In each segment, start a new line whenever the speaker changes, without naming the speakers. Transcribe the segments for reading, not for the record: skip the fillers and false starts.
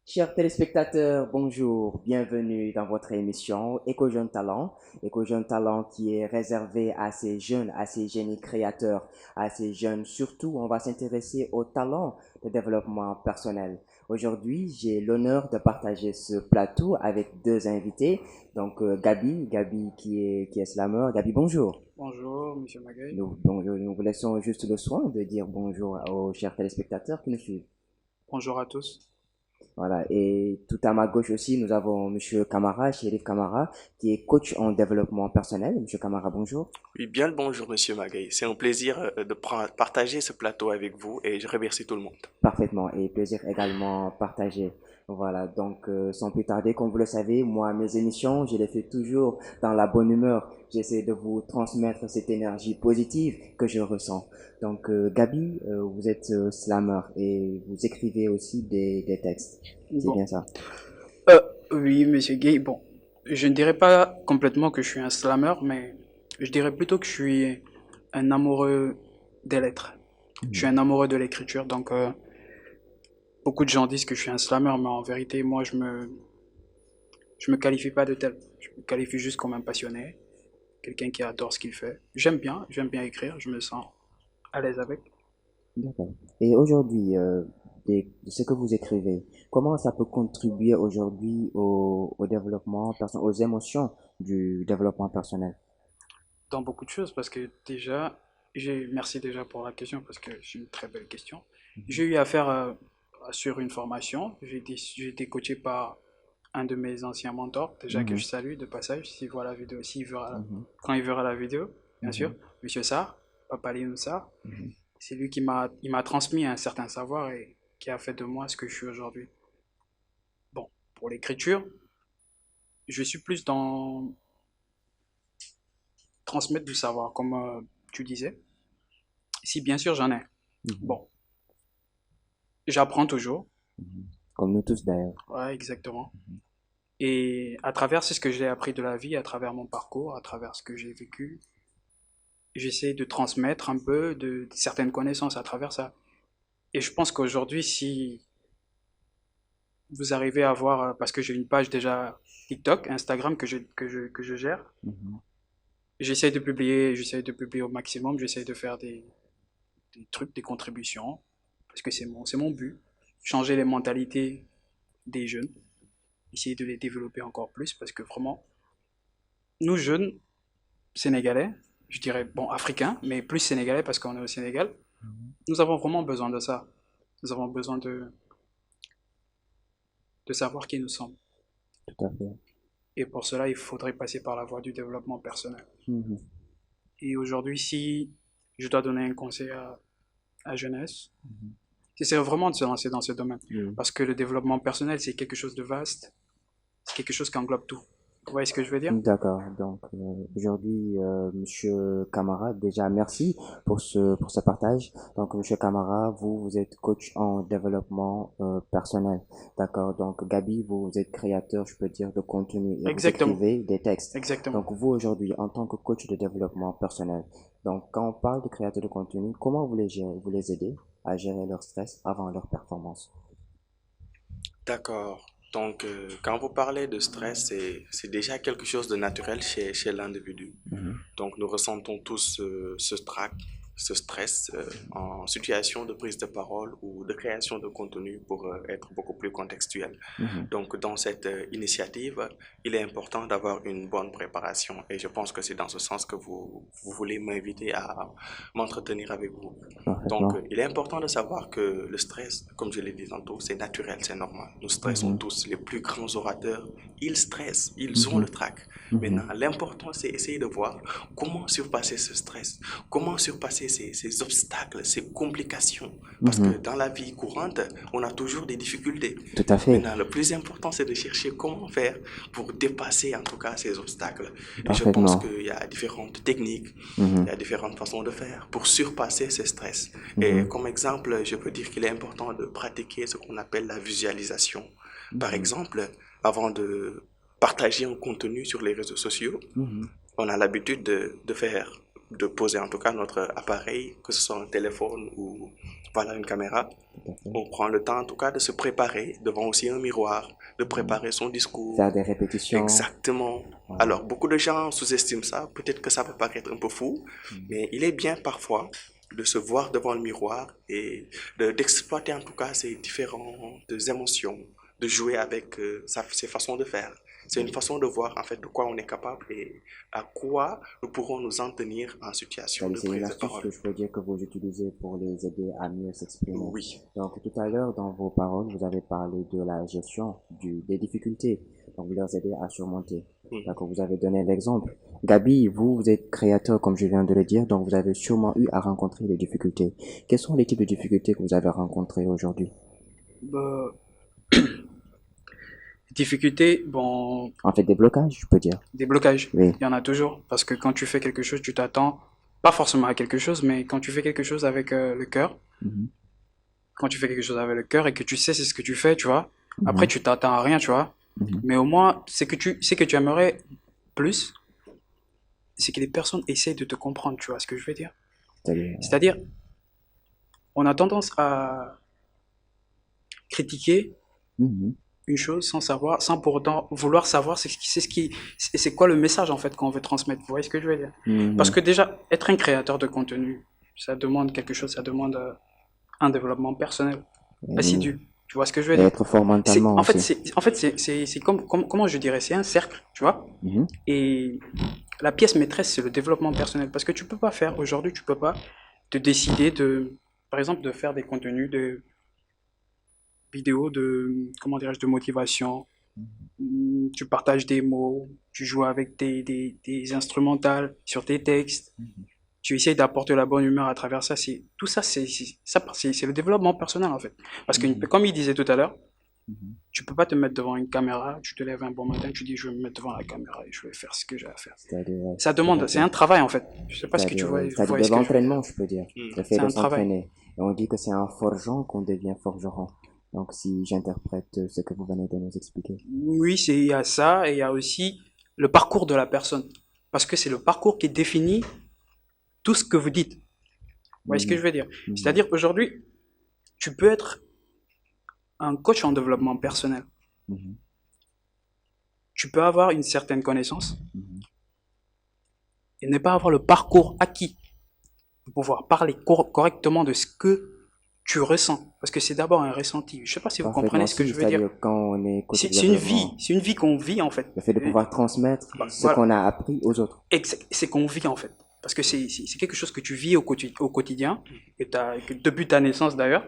Chers téléspectateurs, bonjour, bienvenue dans votre émission Éco-Jeunes Talents. Éco-Jeunes Talents qui est réservé à ces génies créateurs, à ces jeunes. Surtout, on va s'intéresser aux talents de développement personnel. Aujourd'hui, j'ai l'honneur de partager ce plateau avec deux invités. Donc, Gabi qui est slammer. Gabi, bonjour.
Bonjour, Monsieur Magay.
Nous vous laissons juste le soin de dire bonjour aux chers téléspectateurs qui nous suivent.
Bonjour à tous.
Voilà. Et tout à ma gauche aussi, nous avons Monsieur Camara, Chérif Camara, qui est coach en développement personnel. Monsieur Camara, bonjour.
Oui, bien le bonjour, Monsieur Magay. C'est un plaisir de partager ce plateau avec vous et je remercie tout le monde.
Parfaitement. Et plaisir également partagé. Voilà. Donc, sans plus tarder, comme vous le savez, moi, mes émissions, je les fais toujours dans la bonne humeur. J'essaie de vous transmettre cette énergie positive que je ressens. Donc, Gabi, vous êtes slammer et vous écrivez aussi des textes. C'est
Bon,
bien ça.
oui, Monsieur Gay. Bon, je ne dirais pas complètement que je suis un slammer, mais je dirais plutôt que je suis un amoureux des lettres. Je suis
Mhm.
un amoureux de l'écriture. Donc, beaucoup de gens disent que je suis un slammer, mais en vérité, moi, je me qualifie pas de tel. Je me qualifie juste comme un passionné, quelqu'un qui adore ce qu'il fait. J'aime bien écrire. Je me sens à l'aise avec.
D'accord. Et aujourd'hui, de ce que vous écrivez, comment ça peut contribuer aujourd'hui au développement personnel, aux émotions du développement personnel?
Dans beaucoup de choses parce que déjà, merci déjà pour la question parce que c'est une très belle question.
Mhm,
J'ai eu affaire sur une formation, j'ai été coaché par un de mes anciens mentors, déjà que
mhm,
je salue de passage, s'il voit la vidéo,
mhm,
quand il verra la vidéo, bien sûr,
mhm,
Monsieur Sarr, Papa Linoum Sarr,
mhm.
c'est lui il m'a transmis un certain savoir et qui a fait de moi ce que je suis aujourd'hui. Bon, pour l'écriture, je suis plus dans transmettre du savoir, comme tu disais. Si bien sûr j'en ai.
Mhm,
Bon, j'apprends toujours.
mhm. Comme nous tous d'ailleurs.
Ouais, exactement. Et à travers ce que j'ai appris de la vie, à travers mon parcours, à travers ce que j'ai vécu, j'essaie de transmettre un peu de certaines connaissances à travers ça. Et je pense qu'aujourd'hui, si vous arrivez à voir, parce que j'ai une page déjà TikTok, Instagram que je gère,
Mhm,
j'essaie de publier au maximum, j'essaie de faire des trucs, des contributions, parce que c'est mon but. Changer les mentalités des jeunes, essayer de les développer encore plus, parce que vraiment, nous jeunes, sénégalais, je dirais, bon, africains, mais plus sénégalais parce qu'on est au Sénégal,
mhm.
nous avons vraiment besoin de ça. Nous avons besoin de savoir qui nous sommes.
Tout à fait.
Et pour cela, il faudrait passer par la voie du développement personnel.
Mhm,
Et aujourd'hui, si je dois donner un conseil à jeunesse,
mhm.
c'est vraiment de se lancer dans ce domaine.
Oui.
Parce que le développement personnel, c'est quelque chose de vaste, c'est quelque chose qui englobe tout. Vous voyez ce que je veux dire?
D'accord. Donc aujourd'hui, Monsieur Camara, déjà merci pour ce partage. Donc Monsieur Camara, vous êtes coach en développement personnel. D'accord. Donc Gabi, vous êtes créateur, je peux dire, de contenu et vous
Exactement,
écrivez des textes.
exactement.
Donc vous aujourd'hui, en tant que coach de développement personnel, donc quand on parle de créateurs de contenu, comment vous les gérez? Vous les aidez à gérer leur stress avant leur performance?
D'accord. Donc, quand vous parlez de stress, c'est déjà quelque chose de naturel chez l'individu.
Mhm,
Donc, nous ressentons tous ce stress en situation de prise de parole ou de création de contenu pour être beaucoup plus contextuel.
mhm,
Donc, dans cette initiative, il est important d'avoir une bonne préparation et je pense que c'est dans ce sens que vous voulez m'inviter à m'entretenir avec vous. Donc,
parfaitement.
il est important de savoir que le stress, comme je l'ai dit tantôt, c'est naturel, c'est normal. Nous stressons
Mhm,
tous. Les plus grands orateurs, ils stressent, ils ont le
mhm,
trac.
mhm,
Maintenant, l'important, c'est essayer de voir comment surpasser ce stress, comment surpasser ces obstacles, ces complications. Parce que
mhm.
dans la vie courante, on a toujours des difficultés.
Tout à fait.
Maintenant, le plus important, c'est de chercher comment faire pour dépasser en tout cas ces obstacles. Et je pense
Parfaitement.
qu'il y a différentes techniques, il y
Mhm,
a différentes façons de faire pour surpasser ces stress. Et
mhm,
comme exemple, je peux dire qu'il est important de pratiquer ce qu'on appelle la visualisation. Par
mhm,
exemple, avant de partager un contenu sur les réseaux sociaux,
mhm,
on a l'habitude de faire de poser en tout cas notre appareil, que ce soit un téléphone ou voilà une caméra.
Tout à fait.
On prend le temps en tout cas de se préparer devant aussi un miroir, de préparer son discours.
Faire des répétitions.
Exactement.
Voilà.
Alors, beaucoup de gens sous-estiment ça. Peut-être que ça peut paraître un peu fou, mais il est bien parfois de se voir devant le miroir et d'exploiter en tout cas ces différentes émotions, de jouer avec ses façons de faire. C'est une façon de voir en fait de quoi on est capable et à quoi nous pourrons nous en tenir en situation de
C'est une
prise de
astuce
parole.
que je peux dire que vous utilisez pour les aider à mieux s'exprimer.
Oui.
Donc tout à l'heure, dans vos paroles, vous avez parlé de la gestion des difficultés. Donc vous leur aidez à surmonter.
Mhm.
D'accord, vous avez donné l'exemple. Gabi, vous êtes créateur, comme je viens de le dire, donc vous avez sûrement eu à rencontrer des difficultés. Quels sont les types de difficultés que vous avez rencontrés aujourd'hui?
Bah, difficulté, bon,
En fait, des blocages, je peux dire.
des blocages,
Oui.
il y en a toujours. Parce que quand tu fais quelque chose, tu t'attends pas forcément à quelque chose, mais quand tu fais quelque chose avec le cœur,
Mhm.
quand tu fais quelque chose avec le cœur et que tu sais c'est ce que tu fais, tu vois,
Mhm.
après tu t'attends à rien, tu vois.
Mhm.
Mais au moins, c'est que tu aimerais plus, c'est que les personnes essayent de te comprendre, tu vois ce que je veux dire.
C'est-à-dire,
C'est-à-dire, on a tendance à critiquer
mhm.
une chose sans savoir, sans pour autant vouloir savoir c'est quoi le message en fait qu'on veut transmettre. Vous voyez ce que je veux dire?
Mhm.
Parce que déjà, être un créateur de contenu, ça demande quelque chose, ça demande un développement personnel
Et
assidu. Tu vois ce que je veux dire?
être fort mentalement
En fait,
aussi.
c'est comment je dirais, c'est un cercle, tu vois?
Mhm.
Et la pièce maîtresse, c'est le développement personnel. Parce que tu peux pas faire, aujourd'hui, tu peux pas te décider de, par exemple, de faire des contenus de vidéos de, comment dirais-je, de motivation. Tu partages des mots, tu joues avec des instrumentales sur tes textes, tu essayes d'apporter la bonne humeur à travers ça. Tout ça, c'est le développement personnel en fait. Parce que, comme il disait tout à l'heure,
Mhm.
tu peux pas te mettre devant une caméra, tu te lèves un bon matin, tu dis je vais me mettre devant la caméra et je vais faire ce que j'ai à faire.
C'est-à-dire,
Ça
tout à
demande, c'est un
fait.
travail en fait. Je sais pas ce que tu
C'est-à-dire,
vois, vous
c'est-à-dire
voyez
de
ce que je veux dire.
l'entraînement, je peux dire. Le fait
C'est
de
un travail.
s'entraîner. Et on dit que c'est en forgeant qu'on devient forgeron. Donc, si j'interprète ce que vous venez de nous expliquer.
Oui, il y a ça et il y a aussi le parcours de la personne. Parce que c'est le parcours qui définit tout ce que vous dites. Vous voyez ce que je veux dire?
Mhm.
C'est-à-dire aujourd'hui, tu peux être un coach en développement personnel.
Mhm.
Tu peux avoir une certaine connaissance
Mhm.
et ne pas avoir le parcours acquis pour pouvoir parler correctement de ce que tu ressens. Parce que c'est d'abord un ressenti. Je sais pas si vous
Parfaitement,
comprenez ce que
si,
je veux dire.
c'est-à-dire quand on est coach de
C'est une vie,
développement,
c'est une vie qu'on vit en fait.
le fait de pouvoir transmettre ce
Voilà.
qu'on a appris aux autres.
C'est qu'on vit en fait. Parce que c'est quelque chose que tu vis au quotidien, que depuis ta naissance d'ailleurs.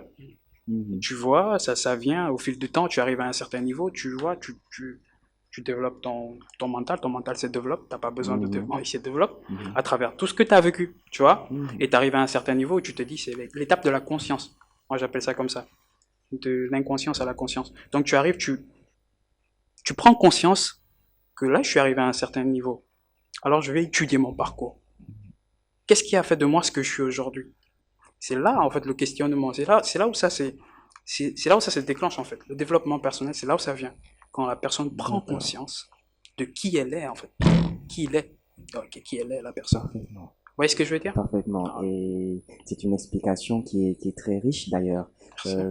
Mhm.
Tu vois, ça vient au fil du temps, tu arrives à un certain niveau, tu vois, tu développes ton mental se développe, t'as pas besoin de
Mhm.
développement, il se développe
Mhm.
à travers tout ce que tu as vécu, tu vois,
Mhm.
et tu arrives à un certain niveau où tu te dis, c'est l'étape de la conscience. Moi, j'appelle ça comme ça, de l'inconscience à la conscience. Donc, tu arrives, tu prends conscience que là, je suis arrivé à un certain niveau. Alors, je vais étudier mon parcours. Qu'est-ce qui a fait de moi ce que je suis aujourd'hui? C'est là, en fait, le questionnement. C'est là où c'est là où ça se déclenche, en fait. Le développement personnel, c'est là où ça vient. Quand la personne prend
D'accord.
conscience de qui elle est, en fait. Qui il est. Ok, qui elle est, la personne.
Parfaitement.
Vous voyez ce que je veux dire?
Parfaitement.
Ah,
Et c'est une explication qui est très riche d'ailleurs.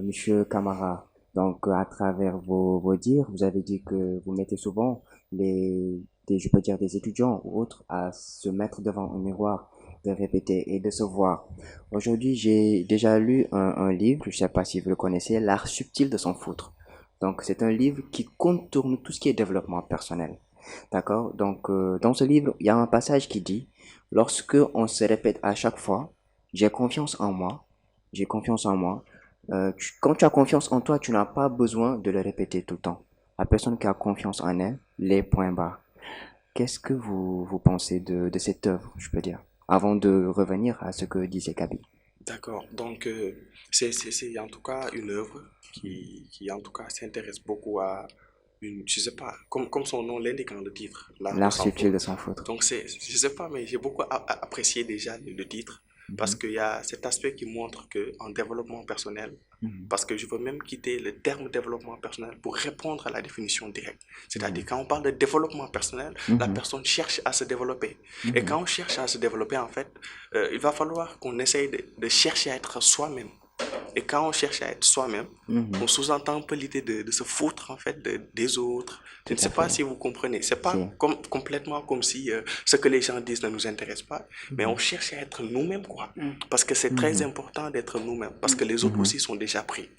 Monsieur Camara, donc à travers vos dires, vous avez dit que vous mettez souvent je peux dire des étudiants ou autres à se mettre devant un miroir, de répéter et de se voir. Aujourd'hui, j'ai déjà lu un livre, je sais pas si vous le connaissez, L'art subtil de s'en foutre. Donc c'est un livre qui contourne tout ce qui est développement personnel. D'accord? Donc dans ce livre, il y a un passage qui dit lorsque on se répète à chaque fois, j'ai confiance en moi, j'ai confiance en moi, quand tu as confiance en toi, tu n'as pas besoin de le répéter tout le temps. La personne qui a confiance en elle, les points bas. Qu'est-ce que vous pensez de cette œuvre, je peux dire, avant de revenir à ce que disait Gabi?
D'accord. Donc, c'est en tout cas une œuvre qui en tout cas s'intéresse beaucoup à je sais pas, comme son nom l'indique dans le titre, l'art de
L'art
s'en
subtil
foutre.
de s'en foutre.
Donc, je sais pas, mais j'ai beaucoup apprécié déjà le titre. Parce qu'il y a cet aspect qui montre qu'en développement personnel, parce que je veux même quitter le terme développement personnel pour répondre à la définition directe. C'est-à-dire, quand on parle de développement personnel, la personne cherche à se développer. Et quand on cherche à se développer, en fait, il va falloir qu'on essaye de chercher à être soi-même. Et quand on cherche à être soi-même, on sous-entend un peu l'idée de se foutre en fait des autres. Je ne sais pas si vous comprenez. C'est pas complètement comme si ce que les gens disent ne nous intéresse pas, mais on cherche à être nous-mêmes, quoi. Parce que c'est très important d'être nous-mêmes, parce que les autres aussi sont déjà pris.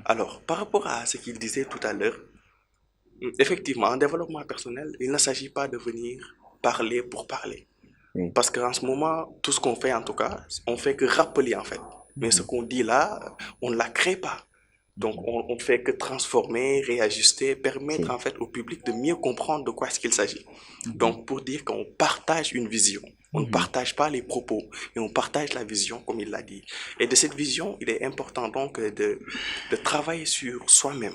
Alors, par rapport à ce qu'il disait tout à l'heure, effectivement, en développement personnel, il ne s'agit pas de venir parler pour parler.
Oui.
Parce qu'en ce moment, tout ce qu'on fait, en tout cas, on fait que rappeler, en fait. Mais ce qu'on dit là, on ne la crée pas. Donc, on ne fait que transformer, réajuster, permettre, en fait, au public de mieux comprendre de quoi est-ce qu'il s'agit. Donc, pour dire qu'on partage une vision, on ne partage pas les propos, et on partage la vision, comme il l'a dit. Et de cette vision, il est important, donc, de travailler sur soi-même.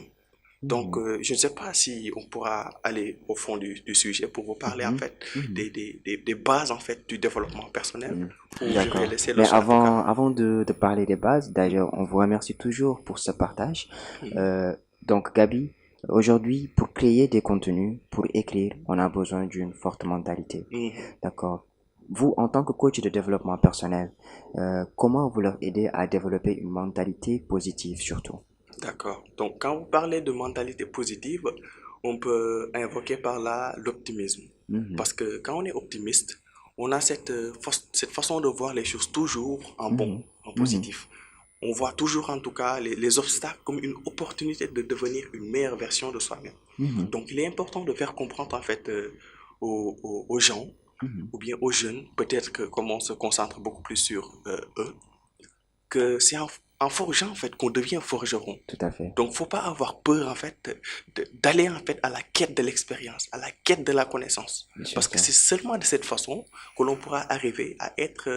Donc, je ne sais pas si on pourra aller au fond du sujet pour vous parler, en fait, des bases, en fait, du développement personnel. Ou je vais
D'accord.
laisser le
Mais
soin, en tout cas.
avant de parler des bases, d'ailleurs, on vous remercie toujours pour ce partage. Donc, Gabi, aujourd'hui, pour créer des contenus, pour écrire, on a besoin d'une forte mentalité. D'accord. Vous, en tant que coach de développement personnel, comment vous leur aidez à développer une mentalité positive surtout?
D'accord. Donc, quand vous parlez de mentalité positive, on peut invoquer par là l'optimisme. Parce que quand on est optimiste, on a cette façon de voir les choses toujours en bon, en positif. On voit toujours en tout cas les obstacles comme une opportunité de devenir une meilleure version de soi-même. Donc, il est important de faire comprendre en fait aux gens ou bien aux jeunes, peut-être que comme on se concentre beaucoup plus sur eux, que c'est en forgeant en fait qu'on devient forgeron.
Tout à fait.
Donc, faut pas avoir peur en fait d'aller en fait à la quête de l'expérience, à la quête de la connaissance,
Bien sûr,
parce que
ça.
c'est seulement de cette façon que l'on pourra arriver à être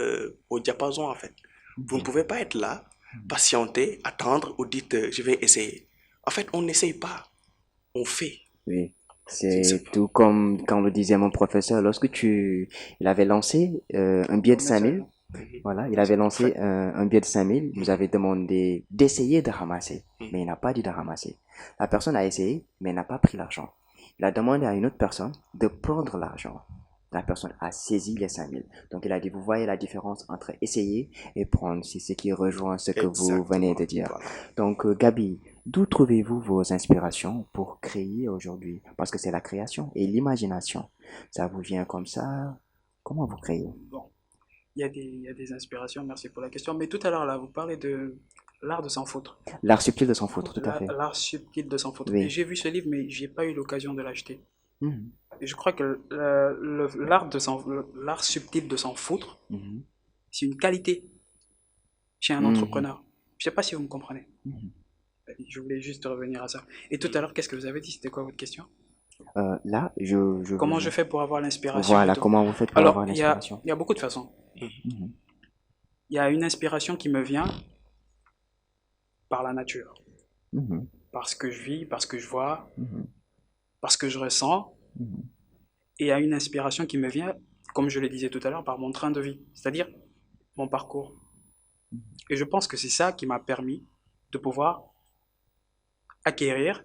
au diapason en fait. Vous ne pouvez pas être là, patienter, attendre ou dites je vais essayer. En fait, on n'essaye pas, on fait.
Oui.
Je ne sais
C'est
pas.
tout comme quand le disait mon professeur, il avait lancé un billet de 5000. Voilà, il avait lancé
Parfait.
un billet de 5000, vous avez demandé d'essayer de ramasser, mais il n'a pas dit de ramasser. La personne a essayé, mais n'a pas pris l'argent. Il a demandé à une autre personne de prendre l'argent. La personne a saisi les 5000. Donc il a dit, vous voyez la différence entre essayer et prendre, c'est ce qui rejoint ce que vous venez de
Exactement.
dire.
Voilà.
Donc Gabi, d'où trouvez-vous vos inspirations pour créer aujourd'hui? Parce que c'est la création et l'imagination. Ça vous vient comme ça? Comment vous créez?
Bon, il y a des inspirations, merci pour la question. Mais tout à l'heure, là, vous parlez de l'art de s'en foutre.
L'art subtil de s'en foutre, tout à fait.
L'art subtil de s'en foutre. Et
Oui.
j'ai vu ce livre, mais j'ai pas eu l'occasion de l'acheter.
Mhm.
Et je crois que l'art subtil de s'en foutre,
Mhm.
c'est une qualité chez un
Mhm.
entrepreneur. Je sais pas si vous me comprenez.
Mhm.
Je voulais juste revenir à ça. Et tout à l'heure, qu'est-ce que vous avez dit? C'était quoi votre question?
Là, je
Comment
vous...
je fais pour avoir l'inspiration et
Voilà,
tout?
comment vous faites pour
Alors,
avoir l'inspiration?
il y a beaucoup de façons.
Mhm.
Il y a une inspiration qui me vient par la nature,
Mhm.
parce que je vis, parce que je vois,
Mhm.
parce que je ressens.
Mhm.
Et il y a une inspiration qui me vient, comme je le disais tout à l'heure, par mon train de vie, c'est-à-dire mon parcours. Et je pense que c'est ça qui m'a permis de pouvoir acquérir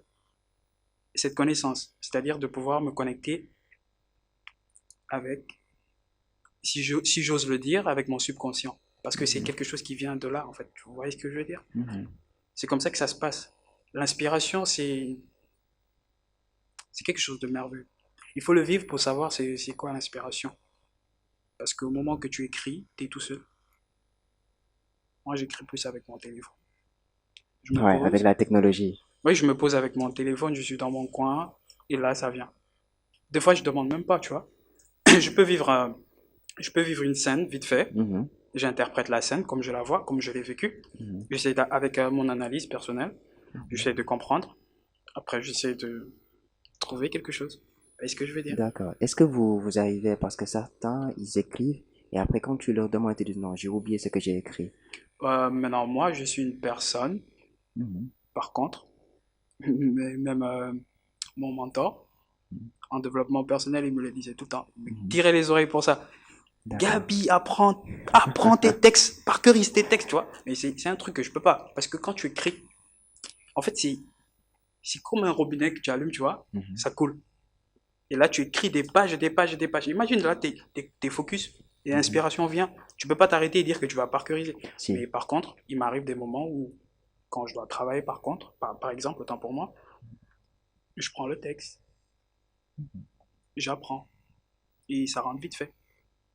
cette connaissance, c'est-à-dire de pouvoir me connecter avec, si j'ose le dire, avec mon subconscient. Parce que c'est quelque chose qui vient de là, en fait. Vous voyez ce que je veux dire?
Mhm.
C'est comme ça que ça se passe. L'inspiration, c'est quelque chose de merveilleux. Il faut le vivre pour savoir c'est quoi l'inspiration. Parce qu'au moment que tu écris, tu es tout seul. Moi, j'écris plus avec mon téléphone. Je me
Ouais, avec
pose.
la technologie.
Oui, je me pose avec mon téléphone, je suis dans mon coin, et là, ça vient. Des fois, je demande même pas, tu vois. Je peux vivre, je peux vivre une scène vite fait.
Mhm.
J'interprète la scène comme je la vois, comme je l'ai vécue.
Mhm.
J'essaie avec mon analyse personnelle, j'essaie de comprendre. Après, j'essaie de trouver quelque chose. Est-ce que je veux dire?
D'accord. Est-ce que vous arrivez, parce que certains, ils écrivent, et après, quand tu leur demandes, ils te disent, non, j'ai oublié ce que j'ai écrit.
Maintenant, moi, je suis une personne,
Mhm.
par contre, mais même mon mentor, en développement personnel, il me le disait tout le temps. Il me tirait les oreilles pour ça.
D'accord.
Gabi, apprends tes textes, parcourise tes textes, tu vois. Mais c'est un truc que je peux pas. Parce que quand tu écris, en fait, c'est comme un robinet que tu allumes, tu vois,
Mhm.
ça coule. Et là, tu écris des pages, des pages, des pages. Imagine, là, t'es focus et
Mhm.
l'inspiration vient. Tu peux pas t'arrêter et dire que tu vas parcouriser.
Si.
Mais par contre, il m'arrive des moments où, quand je dois travailler, par contre, par exemple, autant pour moi, je prends le texte, j'apprends et ça rentre vite fait.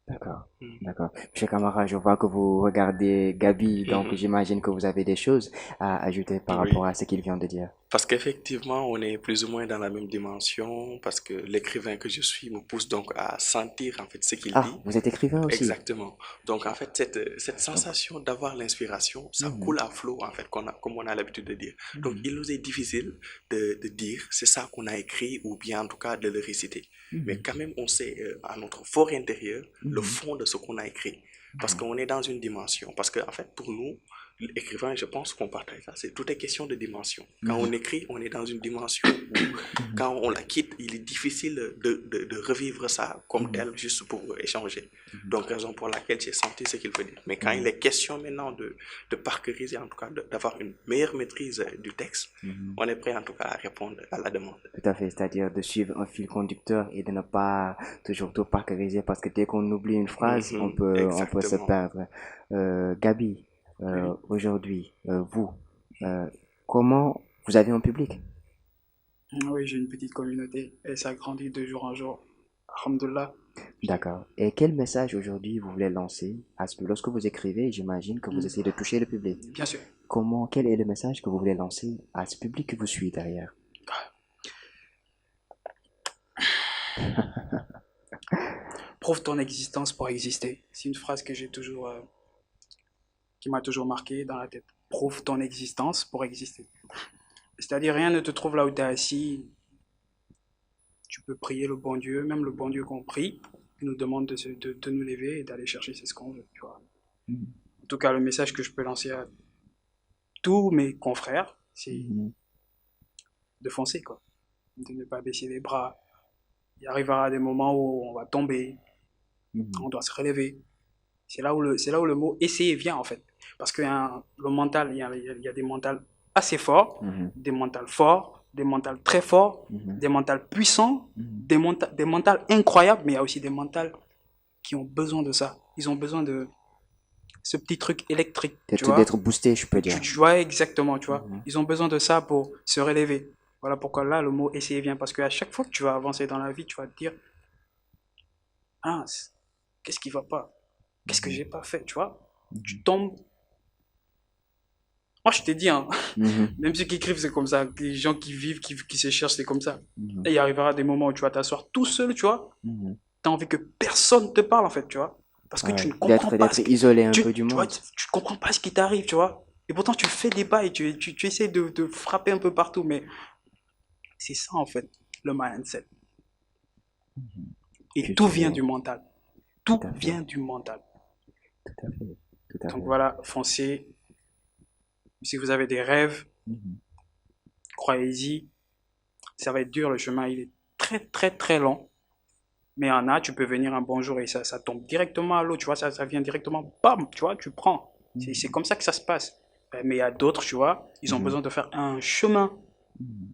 D'accord,
Mhm.
d'accord. Monsieur Camara, je vois que vous regardez Gabi, donc
Mhm.
j'imagine que vous avez des choses à ajouter par rapport
Oui.
à ce qu'il vient de dire.
Parce qu'effectivement, on est plus ou moins dans la même dimension, parce que l'écrivain que je suis me pousse donc à sentir en fait ce qu'il
Ah,
dit.
vous êtes écrivain aussi.
Exactement. Donc en fait, cette sensation d'avoir l'inspiration, ça
Mhm.
coule à flot en fait, comme on a l'habitude de dire. Donc
Mhm.
il nous est difficile de dire c'est ça qu'on a écrit ou bien en tout cas de le réciter. Mais
Mhm.
quand même, on sait à notre fort intérieur le
Mhm.
fond de ce qu'on a écrit. Parce
Mhm.
qu'on est dans une dimension. Parce qu'en fait, pour nous, l'écrivain, je pense qu'on partage ça, c'est tout est question de dimension. Quand on
Mhm.
écrit, on est dans une dimension où,
Mhm.
quand on la quitte, il est difficile de revivre ça comme
Mhm.
tel, juste pour échanger.
Mhm.
Donc, raison pour laquelle j'ai senti ce qu'il veut dire. Mais quand il
Mhm.
est question maintenant de parcourir, en tout cas, d'avoir une meilleure maîtrise du texte,
Mhm.
on est prêt en tout cas à répondre à la demande.
Tout à fait, c'est-à-dire de suivre un fil conducteur et de ne pas toujours tout parceriser parce que dès qu'on oublie une phrase,
Mhm,
on peut se
exactement.
perdre. Gabi,
Oui.
aujourd'hui, vous, euh, comment vous avez un public?
Oui, j'ai une petite communauté et ça grandit de jour en jour. Alhamdulillah.
D'accord. Et quel message aujourd'hui vous voulez lancer lorsque vous écrivez, j'imagine que vous
Hmm.
essayez de toucher le public.
Bien sûr.
Quel est le message que vous voulez lancer à ce public qui vous suit derrière?
Prouve ton existence pour exister. C'est une phrase que j'ai toujours, qui m'a toujours marqué dans la tête. Prouve ton existence pour exister. C'est-à-dire, rien ne te trouve là où tu es assis. Tu peux prier le bon Dieu, même le bon Dieu qu'on prie, il nous demande de nous lever et d'aller chercher ce qu'on veut. Tu vois.
Mhm.
En tout cas, le message que je peux lancer à tous mes confrères, c'est
Mhm.
de foncer, quoi. De ne pas baisser les bras. Il arrivera des moments où on va tomber,
Mhm.
on doit se relever. C'est là où le mot essayer vient, en fait. Parce que hein, le mental, il y a des mentales assez forts,
Mhm.
des mentales forts, des mentales très forts,
Mhm.
des mentales puissants,
Mhm.
des mentales incroyables, mais il y a aussi des mentales qui ont besoin de ça. Ils ont besoin de ce petit truc électrique, tu
D'être
vois.
boosté, je peux dire.
Tu vois exactement, tu vois.
Mhm.
Ils ont besoin de ça pour se relever. Voilà pourquoi là, le mot essayer vient. Parce qu'à chaque fois que tu vas avancer dans la vie, tu vas te dire, ah, qu'est-ce qui va pas? Qu'est-ce que
Mhm.
j'ai pas fait, tu vois? Tu
Mhm.
tombes. Moi, je t'ai dit, hein,
Mhm.
même ceux qui écrivent, c'est comme ça. Les gens qui vivent, qui se cherchent, c'est comme ça.
Mhm.
Et il arrivera des moments où tu vas t'asseoir tout seul, tu vois.
Mhm.
Tu as envie que personne te parle, en fait, tu vois. Parce que tu
Ouais.
ne comprends pas
D'être isolé un peu du
tu vois,
monde.
tu comprends pas ce qui t'arrive, tu vois. Et pourtant, tu fais des pas et tu essaies de frapper un peu partout. Mais c'est ça, en fait, le mindset.
Mhm.
Et tout vient
Cultiver.
du mental.
Tout
Tout
à fait.
vient du mental.
Tout à fait. Tout à
Donc
fait.
voilà, foncez. Si vous avez des rêves,
Mhm.
croyez-y. Ça va être dur, le chemin, il est très, très, très long. Mais il y en a, tu peux venir un bon jour et ça tombe directement à l'eau, tu vois, ça vient directement, bam, tu vois, tu prends. C'est
Mhm.
comme ça que ça se passe. Mais il y a d'autres, tu vois, ils ont
Mhm.
besoin de faire un chemin.
Mhm.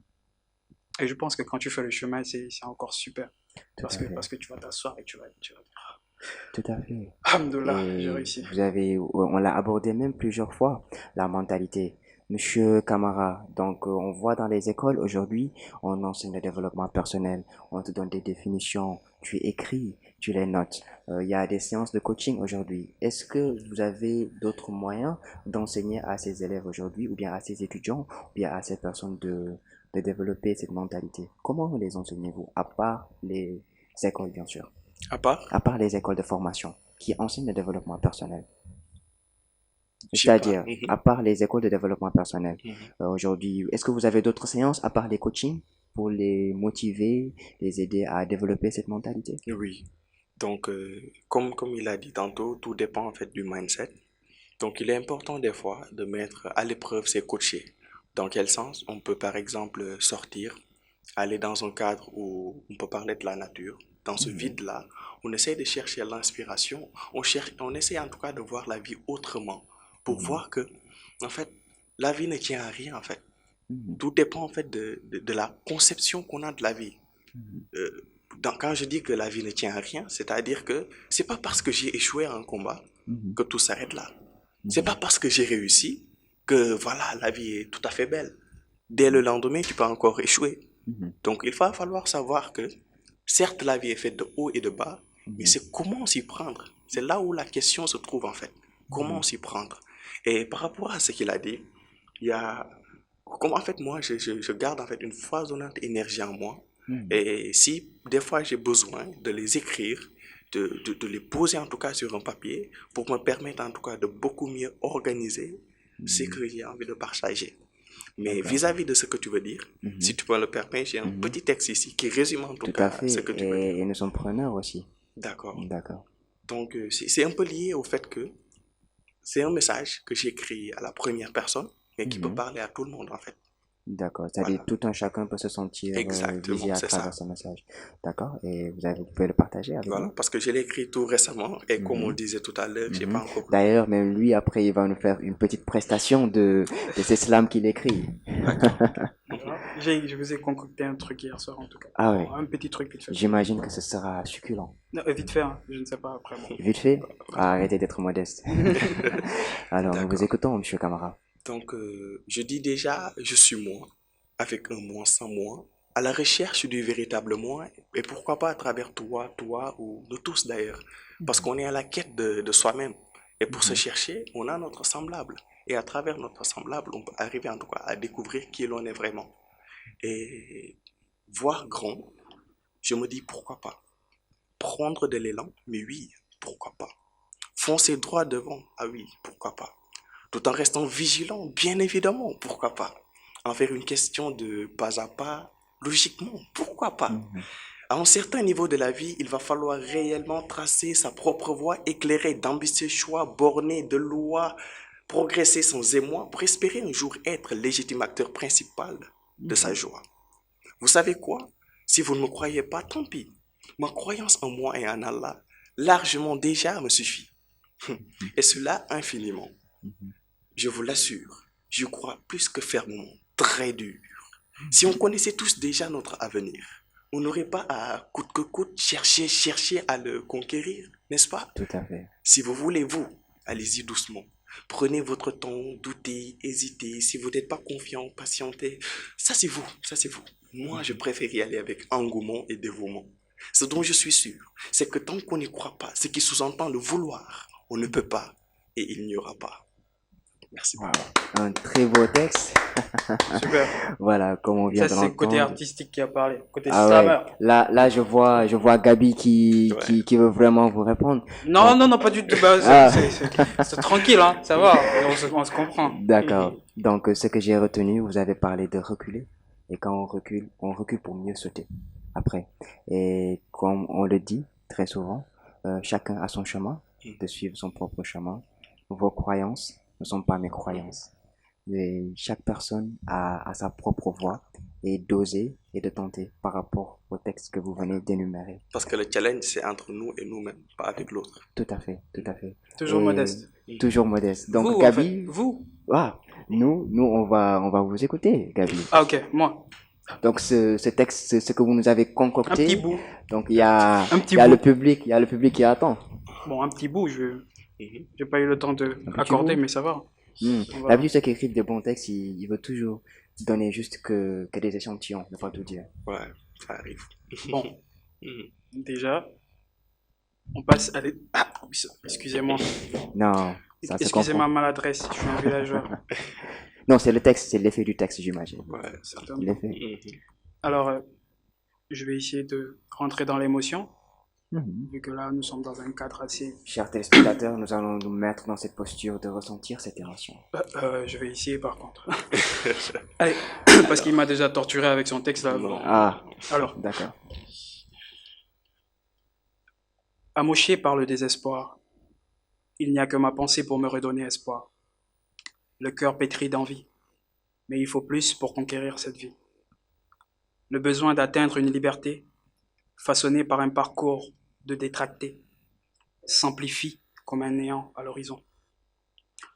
Et je pense que quand tu fais le chemin, c'est encore super.
Tout à fait.
Parce que tu vas t'asseoir et tu vas dire,
Tout à fait.
Alhamdulillah, j'ai
Et
réussi.
on l'a abordé même plusieurs fois, la mentalité. Monsieur Camara, donc on voit dans les écoles aujourd'hui, on enseigne le développement personnel, on te donne des définitions, tu écris, tu les notes. Il y a des séances de coaching aujourd'hui. Est-ce que vous avez d'autres moyens d'enseigner à ces élèves aujourd'hui, ou bien à ces étudiants, ou bien à ces personnes de développer cette mentalité? Comment les enseignez-vous, à part les écoles, bien sûr,
À part,
à part les écoles de formation qui enseignent le développement personnel?
je sais pas.
C'est-à-dire, à part les écoles de développement personnel,
Mhm.
aujourd'hui, est-ce que vous avez d'autres séances à part les coachings pour les motiver, les aider à développer cette mentalité?
Oui. Donc, comme il a dit tantôt, tout dépend en fait du mindset. Donc, il est important des fois de mettre à l'épreuve ses coachés. Dans quel sens? On peut par exemple sortir, aller dans un cadre où on peut parler de la nature, dans ce vide-là, on essaie de chercher l'inspiration, on essaie en tout cas de voir la vie autrement, pour voir que, en fait, la vie ne tient à rien, en fait. Tout dépend, en fait, de la conception qu'on a de la vie. Quand je dis que la vie ne tient à rien, c'est-à-dire que c'est pas parce que j'ai échoué à un combat que tout s'arrête là. C'est pas parce que j'ai réussi que, voilà, la vie est tout à fait belle. Dès le lendemain, tu peux encore échouer. Donc, il va falloir savoir que, certes, la vie est faite de haut et de bas, mais c'est comment s'y prendre. C'est là où la question se trouve, en fait. Comment s'y prendre? Et par rapport à ce qu'il a dit, il y a, comme en fait, moi, je garde en fait une foisonnante énergie en moi. Et si des fois j'ai besoin de les écrire, de les poser en tout cas sur un papier, pour me permettre en tout cas de beaucoup mieux organiser ce que j'ai envie de partager. Mais vis-à-vis de ce que tu veux dire, si tu peux le permettre, j'ai un petit texte ici qui résume en tout
Tout à
cas
fait.
ce que tu veux dire.
Et nous sommes preneurs aussi.
D'accord.
D'accord.
Donc, c'est un peu lié au fait que c'est un message que j'écris à la première personne, mais qui peut parler à tout le monde en fait.
D'accord. C'est-à-dire
Voilà.
tout un chacun peut se sentir
Exactement,
visé à
c'est ça.
travers ce message. D'accord. Et vous pouvez le partager avec
Voilà,
nous.
parce que je l'ai écrit tout récemment et comme on le disait tout à l'heure, j'ai pas encore.
D'ailleurs, même lui, après, il va nous faire une petite prestation de ces slams qu'il écrit.
Je vous ai concocté un truc hier soir en tout cas.
Ah ouais.
Un petit truc vite fait.
J'imagine que ce sera succulent.
Non, vite fait, hein, je ne sais pas après. Bon.
Vite fait, arrêtez d'être modeste. Alors, nous vous
D'accord.
écoutons, monsieur Camara.
Donc, je dis déjà, je suis moi, avec un moi sans moi, à la recherche du véritable moi, et pourquoi pas à travers toi, ou nous tous d'ailleurs, parce qu'on est à la quête de soi-même. Et pour se chercher, on a notre semblable. Et à travers notre semblable, on peut arriver en tout cas à découvrir qui l'on est vraiment. Et voir grand, je me dis pourquoi pas. Prendre de l'élan, mais oui, pourquoi pas. Foncer droit devant, ah oui, pourquoi pas. Tout en restant vigilant, bien évidemment, pourquoi pas. En faire une question de pas à pas, logiquement, pourquoi pas. À un certain niveau de la vie, il va falloir réellement tracer sa propre voie éclairée d'ambitieux choix bornés de lois, progresser sans émoi pour espérer un jour être légitime acteur principal de sa joie. Vous savez quoi? Si vous ne me croyez pas, tant pis. Ma croyance en moi et en Allah largement déjà me suffit. Et cela infiniment. Je vous l'assure, je crois plus que fermement, très dur. Si on connaissait tous déjà notre avenir, on n'aurait pas à coûte que coûte chercher à le conquérir, n'est-ce pas?
Tout à fait.
Si vous voulez, vous, allez-y doucement. Prenez votre temps, doutez, hésitez. Si vous n'êtes pas confiant, patientez. Ça, c'est vous. Ça, c'est vous. Moi, je préfère y aller avec engouement et dévouement. Ce dont je suis sûr, c'est que tant qu'on n'y croit pas, ce qui sous-entend le vouloir, on ne peut pas et il n'y aura pas. Merci beaucoup.
Un très beau texte.
Super.
Voilà, comme on vient
Ça,
de
c'est le côté
l'entendre.
artistique qui a parlé. Côté
Ah
slammer.
ouais. Là, je vois Gabi qui veut vraiment vous répondre.
Non, non, non, pas du tout. Bah,
Ah.
c'est tranquille, hein, ça va. On se comprend.
D'accord. Donc, ce que j'ai retenu, vous avez parlé de reculer. Et quand on recule pour mieux sauter après. Et comme on le dit très souvent, chacun a son chemin, de suivre son propre chemin. Vos croyances ne sont pas mes croyances. Et chaque personne a sa propre voie et d'oser et de tenter par rapport au texte que vous venez d'énumérer.
Parce que le challenge, c'est entre nous et nous-mêmes, pas avec l'autre.
Tout à fait, tout à fait.
Toujours
Et
modeste.
Toujours modeste. Donc,
Vous, en
Gabi,
fait, vous.
ah, nous, on va vous écouter, Gabi.
Ah, ok, moi.
Donc, ce texte, c'est ce que vous nous avez
Un
concocté.
petit bout.
Donc, il y a
petit
le
bout.
public, il y a le public qui attend.
Bon, un petit bout, j'ai pas eu le temps de
petit
accorder,
bout.
mais ça va. va-
D'habitude, ceux qui écrivent des bons textes, ils veulent toujours donner juste que des échantillons, ne pas tout dire.
Ouais, ça arrive.
Bon, déjà, on passe à Ah, excusez-moi.
Non, ça se
Excusez
comprend.
ma maladresse, je suis un villageois.
Non, c'est le texte, c'est l'effet du texte, j'imagine.
Ouais,
Certainement.
L'effet.
Alors, je vais essayer de rentrer dans l'émotion,
Mhm.
vu que là, nous sommes dans un cadre assez...
Chers téléspectateurs, nous allons nous mettre dans cette posture de ressentir cette émotion.
je vais essayer par contre. Allez, parce qu'il m'a déjà torturé avec son texte là.
Non.
Ah,
Alors,
d'accord.
amoché par le désespoir, il n'y a que ma pensée pour me redonner espoir. Le cœur pétri d'envie, mais il faut plus pour conquérir cette vie. Le besoin d'atteindre une liberté, façonné par un parcours de détracté, s'amplifie comme un néant à l'horizon.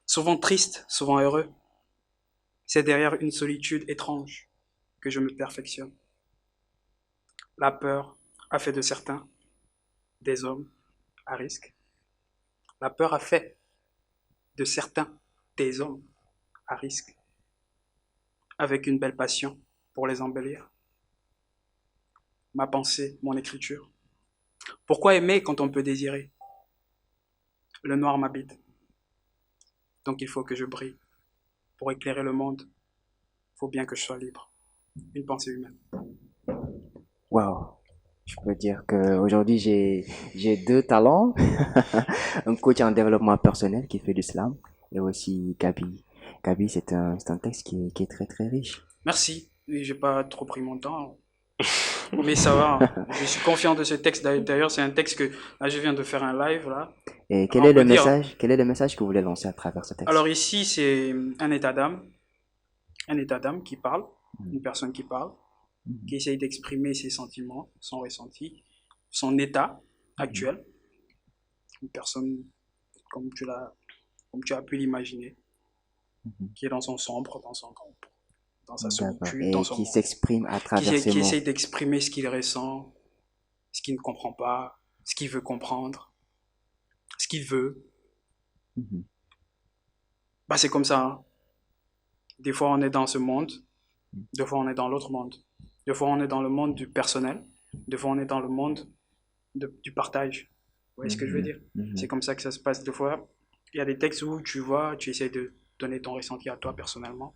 Souvent triste, souvent heureux, c'est derrière une solitude étrange que je me perfectionne. La peur a fait de certains des hommes à risque. La peur a fait de certains des hommes à risque, avec une belle passion pour les embellir. Ma pensée, mon écriture. Pourquoi aimer quand on peut désirer? Le noir m'habite, donc il faut que je brille. Pour éclairer le monde, il faut bien que je sois libre. Une pensée humaine.
Wow. Je peux dire qu'aujourd'hui, j'ai deux talents. Un coach en développement personnel qui fait du slam et aussi Gabi. Gabi, c'est un texte qui est très, très riche.
Merci. Et j'ai pas trop pris mon temps. Mais ça va, je suis confiant de ce texte. D'ailleurs, c'est un texte que là, je viens de faire un live là.
Et
Alors, on peut dire.
quel est le message que vous voulez lancer à travers ce texte?
Alors ici, c'est un état d'âme qui parle, une personne qui parle, qui essaye d'exprimer ses sentiments, son ressenti, son état actuel. Une personne comme tu as pu l'imaginer, qui est dans son sombre, dans sa
D'accord.
solitude,
Et
dans son
qui s'exprime à travers ses
qui
mots.
essaye d'exprimer ce qu'il ressent, ce qu'il ne comprend pas, ce qu'il veut comprendre, ce qu'il veut.
Mhm.
Bah, c'est comme ça, hein. Des fois, on est dans ce monde, des fois, on est dans l'autre monde. Des fois, on est dans le monde du personnel, des fois, on est dans le monde du partage. Vous voyez ce que je veux dire?
Mhm.
C'est comme ça que ça se passe. Des fois, il y a des textes où tu vois, tu essaies de donner ton ressenti à toi personnellement.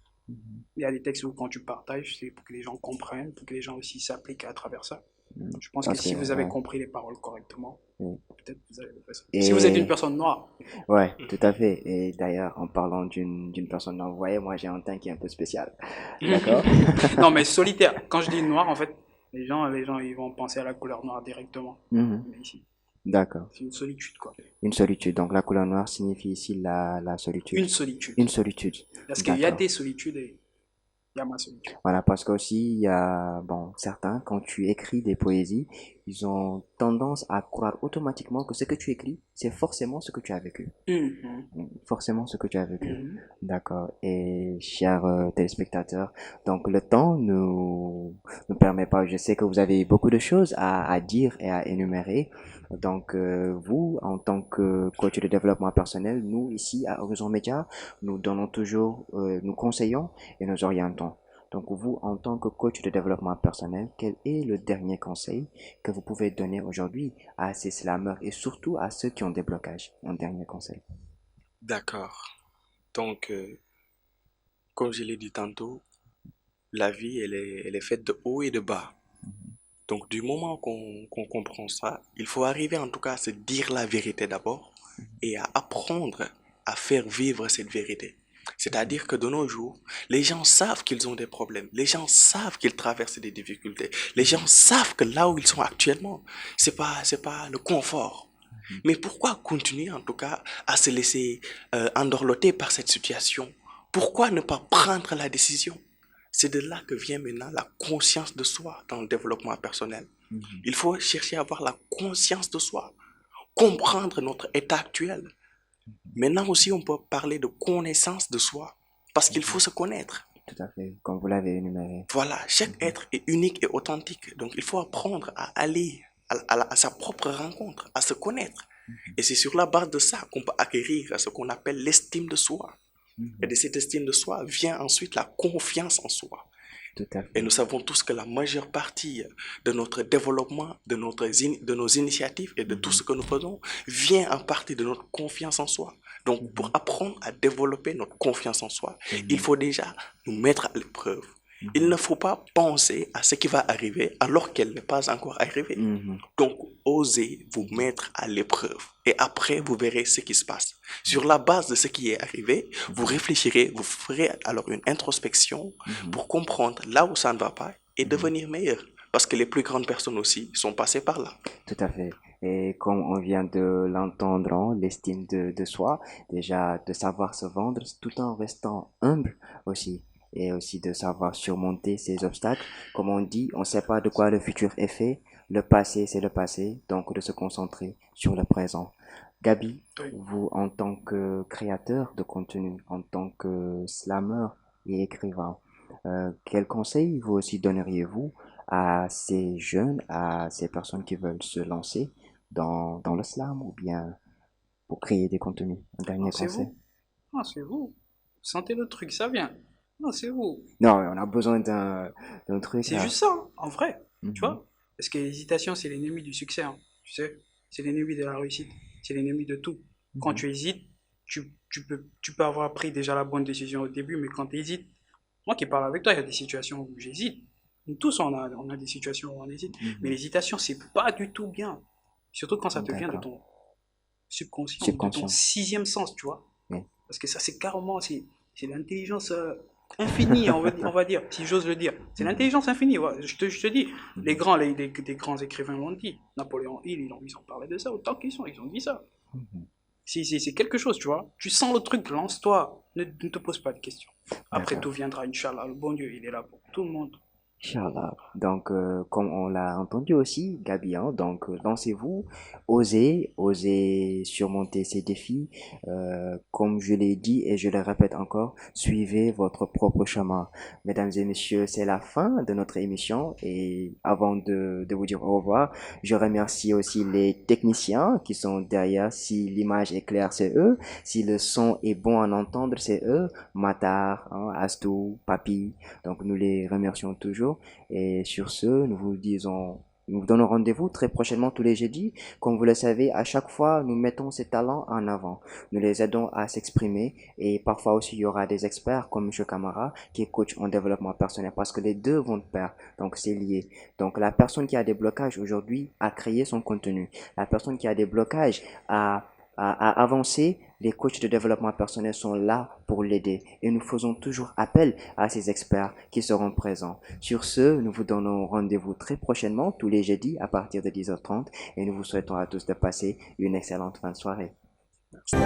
Il y a des textes où quand tu partages, c'est pour que les gens comprennent, pour que les gens aussi s'appliquent à travers ça. Je pense que
Parce que,
si vous avez
ouais.
compris les paroles correctement,
Oui.
peut-être vous avez fait ça.
Et
Si vous êtes une personne noire,
ouais, tout à fait. Et d'ailleurs, en parlant d'une personne non voyée, moi j'ai un teint qui est un peu spécial. D'accord?
non mais solitaire. Quand je dis noir, en fait, les gens ils vont penser à la couleur noire directement.
Mhm.
Mais ici,
D'accord.
c'est une solitude quoi.
Une solitude. Donc la couleur noire signifie ici la solitude.
Une solitude.
Une solitude.
Parce qu'il y a
D'accord.
des solitudes et il y a ma solitude.
Voilà, parce qu'aussi, il y a, bon, certains, quand tu écris des poésies, ils ont tendance à croire automatiquement que ce que tu écris, c'est forcément ce que tu as vécu. Forcément ce que tu as vécu. D'accord. Et chers téléspectateurs, donc le temps nous permet pas, je sais que vous avez beaucoup de choses à dire et à énumérer. Donc vous, en tant que coach de développement personnel, nous ici à Horizon Média, nous donnons toujours, nous conseillons et nous orientons. Donc vous, en tant que coach de développement personnel, quel est le dernier conseil que vous pouvez donner aujourd'hui à ces slammers et surtout à ceux qui ont des blocages? Un dernier conseil.
D'accord. Donc, comme je l'ai dit tantôt, la vie, elle est faite de haut et de bas. Donc, du moment qu'on comprend ça, il faut arriver en tout cas à se dire la vérité d'abord et à apprendre à faire vivre cette vérité. C'est-à-dire que de nos jours, les gens savent qu'ils ont des problèmes, les gens savent qu'ils traversent des difficultés, les gens savent que là où ils sont actuellement, c'est pas le confort. Mais pourquoi continuer en tout cas à se laisser endorloter par cette situation? Pourquoi ne pas prendre la décision? C'est de là que vient maintenant la conscience de soi dans le développement personnel. Il faut chercher à avoir la conscience de soi, comprendre notre état actuel. Maintenant aussi, on peut parler de connaissance de soi, parce qu'il faut se connaître.
Tout à fait, comme vous l'avez énuméré.
Voilà, chaque être est unique et authentique. Donc, il faut apprendre à aller à sa propre rencontre, à se connaître. Et c'est sur la base de ça qu'on peut acquérir ce qu'on appelle l'estime de soi. Et de cette estime de soi vient ensuite la confiance en soi.
Tout à
Et
fait.
nous savons tous que la majeure partie de notre développement, de nos initiatives et de tout ce que nous faisons vient en partie de notre confiance en soi. Donc, pour apprendre à développer notre confiance en soi, il faut déjà nous mettre à l'épreuve. Il ne faut pas penser à ce qui va arriver alors qu'elle n'est pas encore arrivée. Donc, osez vous mettre à l'épreuve. Et après, vous verrez ce qui se passe. Sur la base de ce qui est arrivé, vous réfléchirez, vous ferez alors une introspection pour comprendre là où ça ne va pas et devenir meilleur. Parce que les plus grandes personnes aussi sont passées par là.
Tout à fait. Et comme on vient de l'entendre, hein, l'estime de soi, déjà de savoir se vendre tout en restant humble aussi. Et aussi de savoir surmonter ces obstacles. Comme on dit, on ne sait pas de quoi le futur est fait. le passé, c'est le passé, donc de se concentrer sur le présent. Gabi,
Oui.
vous, en tant que créateur de contenu, en tant que slammer et écrivain, quels conseils vous aussi donneriez-vous à ces jeunes, à ces personnes qui veulent se lancer dans le slam ou bien pour créer des contenus? Un dernier conseil?
Lancez-vous. Lancez-vous. Sentez le truc, ça vient. Lancez-vous.
Non, on a besoin d'un truc
C'est
là.
juste ça, hein, en vrai. Tu
Mhm,
vois? Parce que l'hésitation, c'est l'ennemi du succès, hein, tu sais? C'est l'ennemi de la réussite. C'est l'ennemi de tout. Quand
mhm.
tu hésites, tu peux avoir pris déjà la bonne décision au début, mais quand tu hésites, moi qui parle avec toi, il y a des situations où j'hésite. Nous tous, on a des situations où on hésite. Mais
Mhm.
l'hésitation, c'est pas du tout bien. Surtout quand ça te vient de
D'accord.
ton subconscient ou de ton
Subconscient.
sixième sens, tu vois.
Oui.
Parce que ça, c'est carrément, c'est l'intelligence infinie, on va dire, si j'ose le dire. C'est
Mhm,
l'intelligence infinie, ouais. Je te dis, les
mhm,
grands, les grands écrivains l'ont dit. Napoléon Hill, ils ont parlé de ça, autant qu'ils sont, ils ont dit ça.
mhm.
C'est quelque chose, tu vois. Tu sens le truc, lance-toi, ne te pose pas de questions. Après,
D'accord.
tout viendra, Inch'Allah. Le bon Dieu, il est là pour tout le monde.
Inch'Allah. Donc, comme on l'a entendu aussi, Gabi, hein, donc lancez-vous, osez surmonter ces défis. Comme je l'ai dit et je le répète encore, suivez votre propre chemin. Mesdames et messieurs, c'est la fin de notre émission et avant de vous dire au revoir, je remercie aussi les techniciens qui sont derrière. Si l'image est claire, c'est eux. Si le son est bon à entendre, c'est eux. Matar, hein, Astou, Papi. Donc nous les remercions toujours. Et sur ce, nous vous donnons rendez-vous très prochainement tous les jeudis. Comme vous le savez, à chaque fois, nous mettons ces talents en avant. Nous les aidons à s'exprimer et parfois aussi il y aura des experts comme M. Camara qui est coach en développement personnel parce que les deux vont de pair. Donc c'est lié. Donc la personne qui a des blocages aujourd'hui a créé son contenu. La personne qui a des blocages à avancer, les coachs de développement personnel sont là pour l'aider et nous faisons toujours appel à ces experts qui seront présents. Sur ce, nous vous donnons rendez-vous très prochainement, tous les jeudis à partir de 10h30 et nous vous souhaitons à tous de passer une excellente fin de soirée.
Merci.